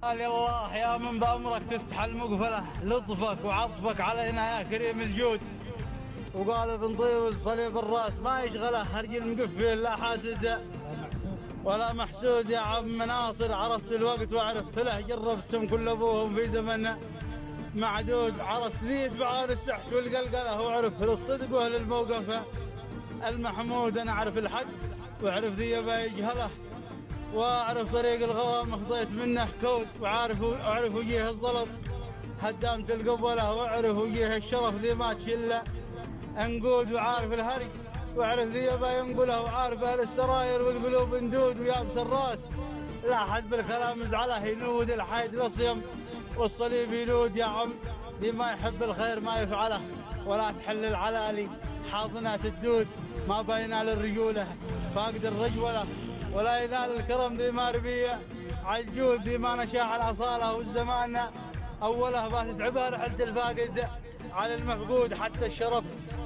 قال الله يا من بأمرك تفتح المقفلة، لطفك وعطفك علينا يا كريم الجود. وقال ابن طيب صليب الراس ما يشغله هرجل مقفل لا حاسد ولا محسود. يا عم ناصر عرفت الوقت وعرفت له، جربتم كل ابوهم في زمن معدود. عرفت ذي يتبعون السحت والقلقله، وعرف للصدق واهل الموقف المحمود. انا اعرف الحق واعرف ذي يبا يجهله، واعرف طريق الغوام خطيت منه كود. واعرف وجيه الزلط هدامت القبله، واعرف وجيه الشرف ذي ما تشله انقود. وعارف الهرج واعرف ذي يبا ينقله، وعارف اهل السراير والقلوب اندود. ويابس الراس لا حد بالكلام زعله، ينود الحيد لصيم والصليب يلود. يا عم ذي ما يحب الخير ما يفعله، ولا تحل العلالي حاضنات الدود. ما بينال الرجوله فاقد الرجوله، ولا ينال الكرم ذي ما ربيه عالجود. ذي ما نشاع الاصاله والزمان اوله، بات تعبها رحله الفاقد على المفقود. حتى الشرف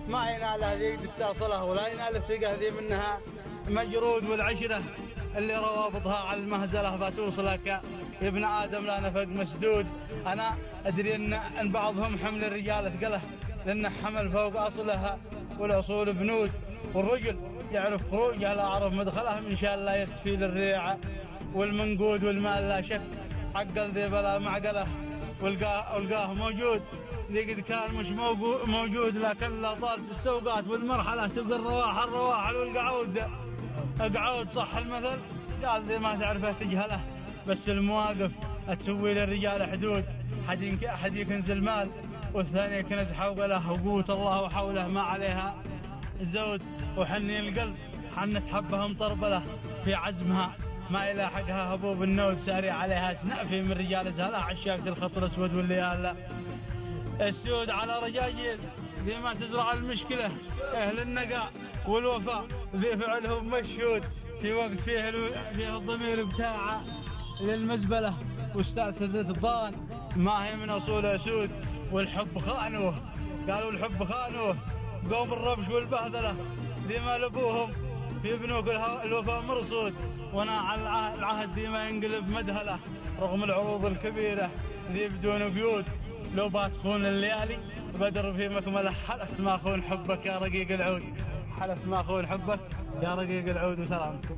ما يناله ذي تستاصله، ولا ينال الثقه ذي منها مجرود. والعشره اللي روابطها على المهزله فتوصلك يا ابن ادم لا نفق مسدود. انا ادري ان بعضهم حمل الرجال ثقله، لانه حمل فوق اصلها والاصول بنود. والرجل يعرف خروجه لا اعرف مدخله، من شاء الله يكتفي للريعه والمنقود. والمال لا شك عقل ذي بلا معقله، والقاه موجود ذي قد كان مش موجود. لكن لا طالت السوقات والمرحله تبقى الرواحل والقعود اقعود. صح المثل قال ذي ما تعرفه تجهله، بس المواقف تسوي للرجال حدود. حد يكنز المال والثاني يكنز حوله، وقوت الله وحوله ما عليها زود. وحني القلب حنت حبها مطربله في عزمها، ما إلى حقها هبوب النود. ساري عليها سنافي من رجال زهلها، عشاقة الخط الاسود والليالة السود على رجاجيل. ذي ما تزرع المشكله اهل النقاء والوفاء، ذي فعلهم مشهود في وقت فيه الضمير بتاعه للمزبله. واستأسدت الضان ما هي من اصول اسود. والحب خانوه قالوا الحب خانوه قوم الربش والبهذله، ذي ما لبوهم في بنوك الوفاء مرصود. وانا على العهد ذي ما ينقلب مدهله، رغم العروض الكبيره ذي بدون قيود. لو باتخون الليالي بدر في مكمله، حلفت ما اخون حبك يا رقيق العود، حلفت ما اخون حبك يا رقيق العود. وسلامتكم.